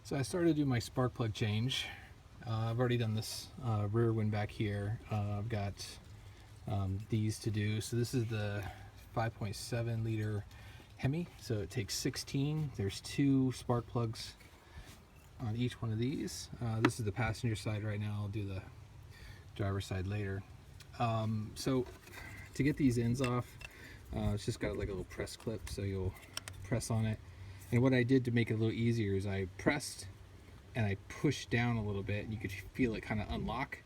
So I started to do my spark plug change. I've already done this rear one back here. I've got these to do. So this is the 5.7 liter Hemi. So it takes 16. There's 2 spark plugs on each one of these. This is the passenger side right now. I'll do the driver's side later. So to get these ends off, it's just got like a little press clip, so you'll press on it. And what I did to make it a little easier is I pressed and I pushed down a little bit, and you could feel it kind of unlock,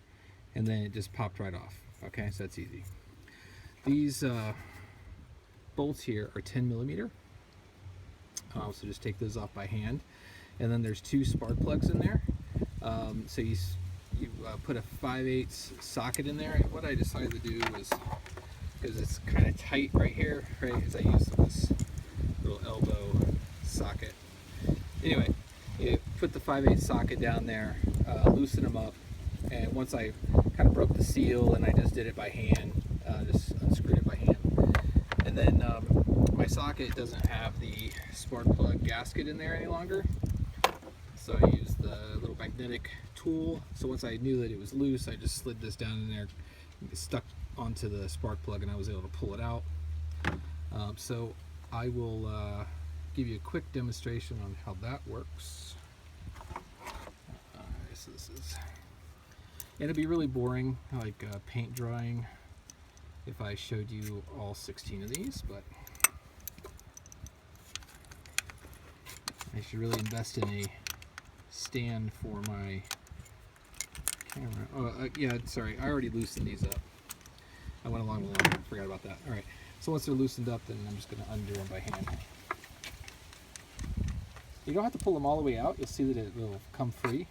and then it just popped right off. Okay, so that's easy. These bolts here are 10 millimeter. So just take those off by hand. And then there's 2 spark plugs in there. So you put a 5/8 socket in there. And what I decided to do was, because it's kind of tight right here, right, is I used this little elbow socket. Anyway, you put the 5/8 socket down there, loosen them up, and once I kind of broke the seal, and I just did it by hand, just unscrewed it by hand. And then my socket doesn't have the spark plug gasket in there any longer, so I used the little magnetic tool. So once I knew that it was loose, I just slid this down in there, stuck onto the spark plug, and I was able to pull it out. So I will give you a quick demonstration on how that works. So this is, and it'd be really boring, like paint drying, if I showed you all 16 of these, but I should really invest in a stand for my camera. Oh, yeah, sorry, I already loosened these up. I went along with them, forgot about that. All right, so once they're loosened up, then I'm just going to undo them by hand. You don't have to pull them all the way out. You'll see that it will come free.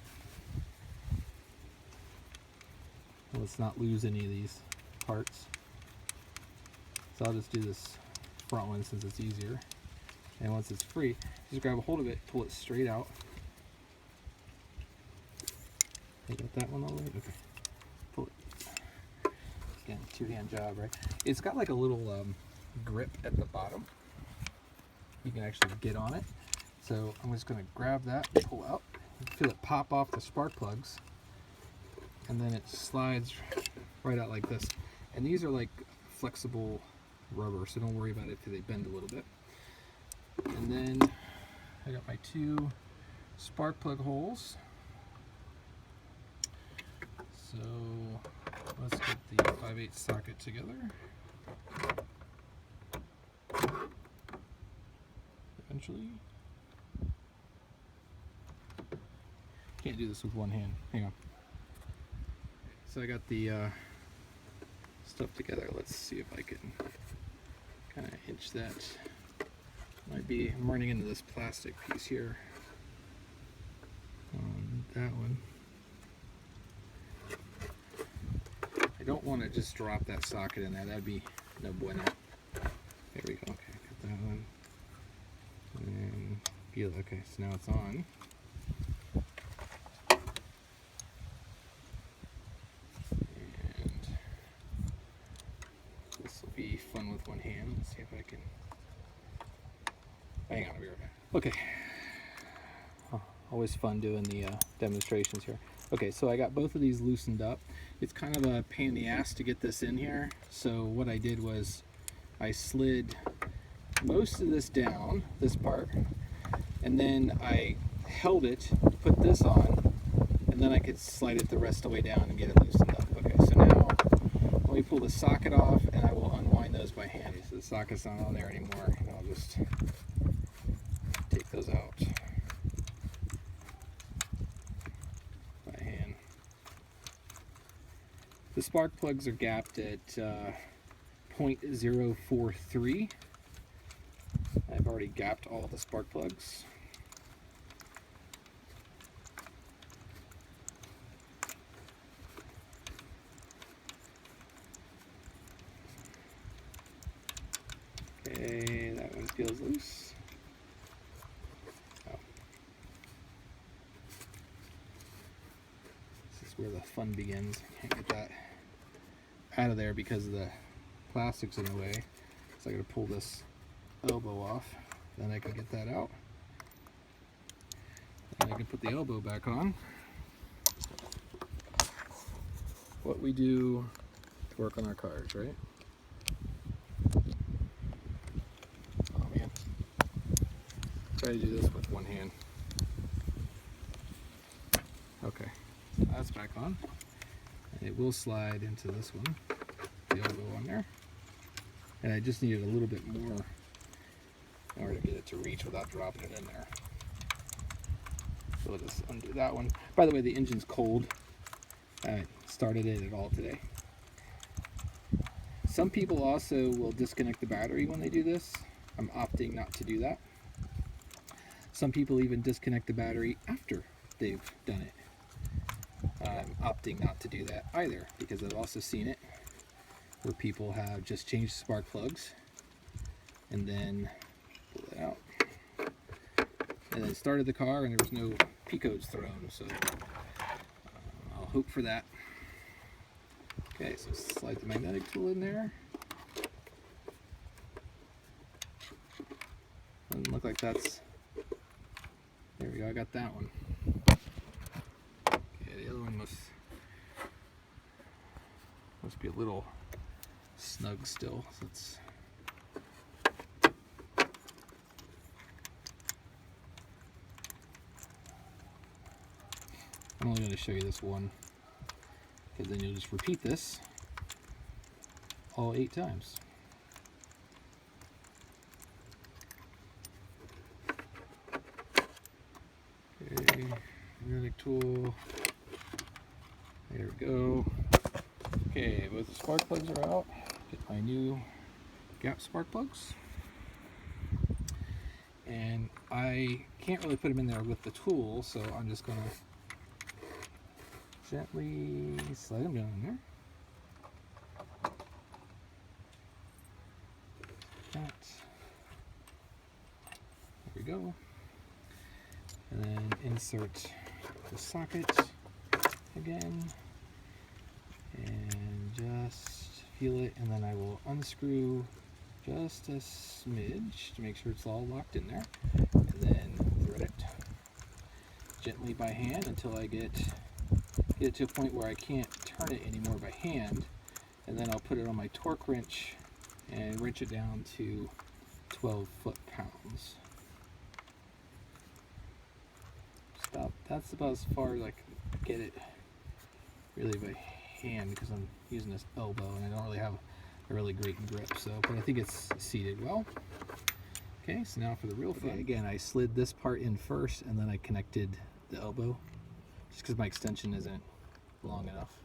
Let's not lose any of these parts. So I'll just do this front one since it's easier. And once it's free, just grab a hold of it, pull it straight out. You got that one all the way? Okay. Pull it. Again, 2-hand job, right? It's got like a little grip at the bottom. You can actually get on it. So I'm just going to grab that, pull out, feel it pop off the spark plugs, and then it slides right out like this. And these are like flexible rubber, so don't worry about it if they bend a little bit. And then I got my 2 spark plug holes. So let's get the 5/8 socket together. Eventually. Can't do this with one hand. Hang on. So I got the stuff together. Let's see if I can kind of inch that. Might be, I'm running into this plastic piece here on that one. I don't want to just drop that socket in there. That'd be no bueno. There we go. Okay, got that one. And feel, okay, so now it's on. Be fun with one hand. Let's see if I can. Hang on, I'll be right back. Okay. Oh, always fun doing the demonstrations here. Okay, so I got both of these loosened up. It's kind of a pain in the ass to get this in here. So what I did was I slid most of this down, this part, and then I held it, put this on, and then I could slide it the rest of the way down and get it loosened up. Okay, so now let me pull the socket off, and I will unwind those by hand. So the socket's not on there anymore, and I'll just take those out by hand. The spark plugs are gapped at 0.043. I've already gapped all the spark plugs. Okay, that one feels loose. Oh. This is where the fun begins. I can't get that out of there because of the plastic's in the way. So I gotta pull this elbow off. Then I can get that out. And I can put the elbow back on. What we do to work on our cars, right? Oh man. Try to do this with one hand. Okay, that's back on. And it will slide into this one, the elbow on there. And I just needed a little bit more in order to get it to reach without dropping it in there. So we'll just undo that one. By the way, the engine's cold. I haven't started it at all today. Some people also will disconnect the battery when they do this. I'm opting not to do that. Some people even disconnect the battery after they've done it. I'm opting not to do that either, because I've also seen it where people have just changed spark plugs and then pull it out and then started the car and there was no P-codes thrown, so I'll hope for that. Okay, so slide the magnetic tool in there. Doesn't look like that's, there we go, I got that one. Okay, the other one must be a little snug still. So it's, I'm only going to show you this one, because then you'll just repeat this all 8 times. Okay, magnetic tool. There we go. Okay, both the spark plugs are out. Get my new gap spark plugs. And I can't really put them in there with the tool, so I'm just going to gently slide them down in there. That. There we go. And then insert the socket again. And just feel it, and then I will unscrew just a smidge to make sure it's all locked in there, and then thread it gently by hand until I get it to a point where I can't turn it anymore by hand, and then I'll put it on my torque wrench and wrench it down to 12 foot-pounds. That's about as far as I can get it really by hand, because I'm using this elbow and I don't really have a really great grip, so, but I think it's seated well. Okay, so now for the real fun. Okay, again, I slid this part in first and then I connected the elbow just because my extension isn't long enough.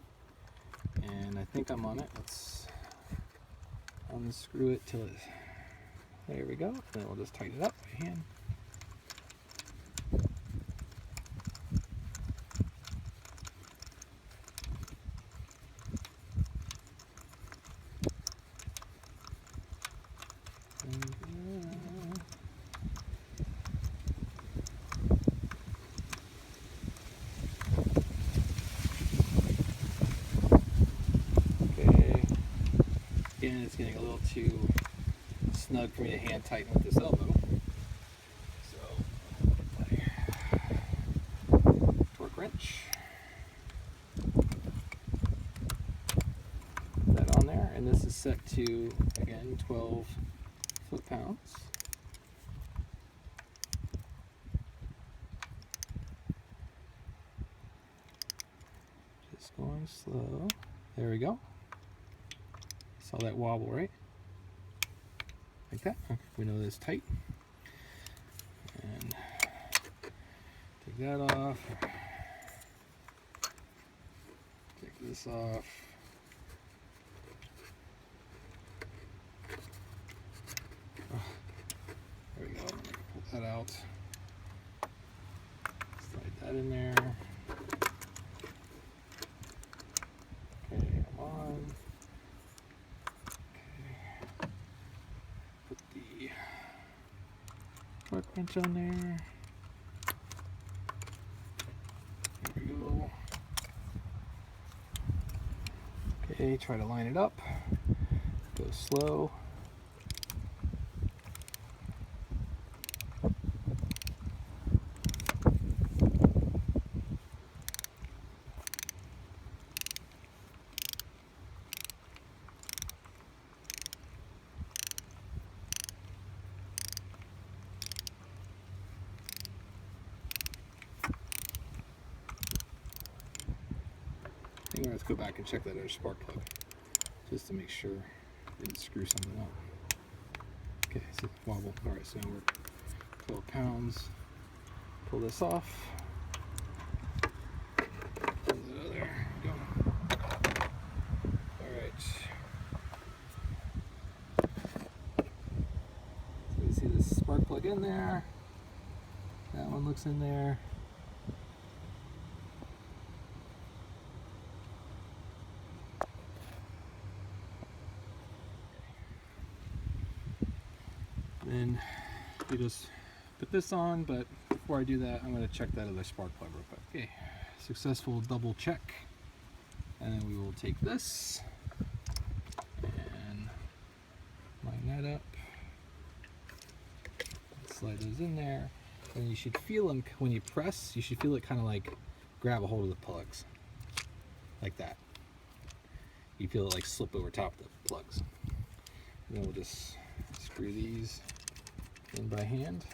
And I think I'm on it. Let's unscrew it till it, there we go. Then we'll just tighten it up by hand. Again, it's getting a little too snug for me to hand tighten with this elbow. So, my torque wrench. Put that on there, and this is set to, again, 12 foot-pounds. Just going slow. There we go. Saw that wobble, right? Like that. Okay, we know that it's tight. And take that off. Take this off. Oh, there we go. Pull that out. Slide that in there. Okay, I'm on. Workbench on there. There we go. Okay, try to line it up. Go slow. Anyway, let's go back and check that other spark plug just to make sure I didn't screw something up. Okay, so wobble. All right, so now we're 12 pounds. Pull this off. There we go. All right. So you see this spark plug in there. That one looks in there. Then you just put this on, but before I do that, I'm going to check that other spark plug real quick. Okay, successful double check. And then we will take this and line that up. Slide those in there. And you should feel them when you press, you should feel it kind of like grab a hold of the plugs. Like that. You feel it like slip over top of the plugs. And then we'll just screw these in by hand.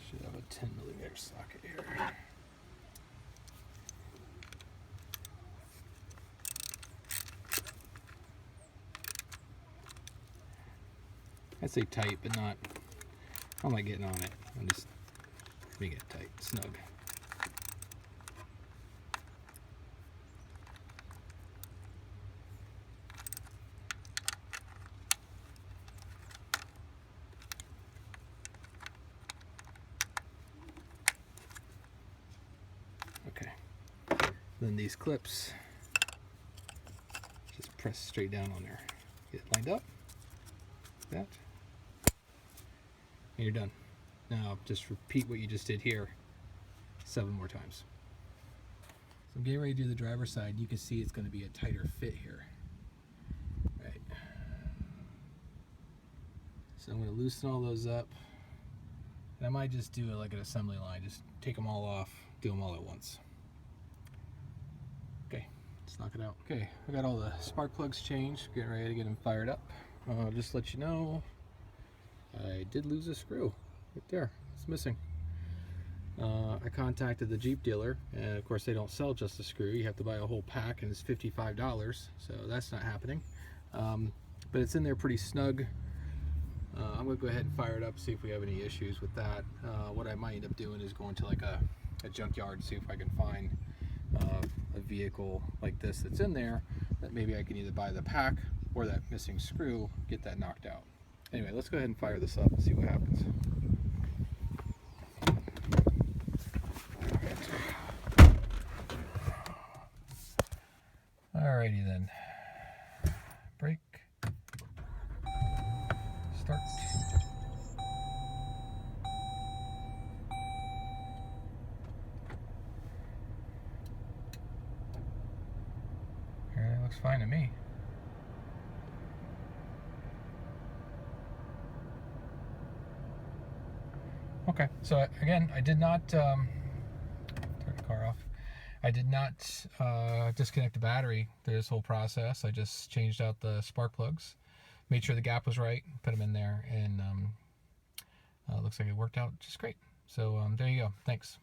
Should have a 10mm socket here. I'd say tight, but not, I'm not getting on it. I'm just making it tight, snug. Okay, then these clips, just press straight down on there. Get it lined up, like that, and you're done. Now just repeat what you just did here 7 more times. So I'm getting ready to do the driver's side. You can see it's going to be a tighter fit here. Right. So I'm going to loosen all those up. And I might just do it like an assembly line. Just take them all off, do them all at once. Okay, let's knock it out. Okay, I got all the spark plugs changed. Getting ready to get them fired up. Just to let you know, I did lose a screw right there. It's missing. I contacted the Jeep dealer, and of course they don't sell just a screw. You have to buy a whole pack, and it's $55, so that's not happening. But it's in there pretty snug. I'm going to go ahead and fire it up, see if we have any issues with that. What I might end up doing is going to like a junkyard, see if I can find a vehicle like this that's in there that maybe I can either buy the pack or that missing screw, get that knocked out. Anyway, let's go ahead and fire this up and see what happens. Alrighty then. Brake. Start. It looks fine to me. Okay, so again, I did not turn the car off. I did not disconnect the battery through this whole process. I just changed out the spark plugs, made sure the gap was right, put them in there, and looks like it worked out just great. So there you go. Thanks.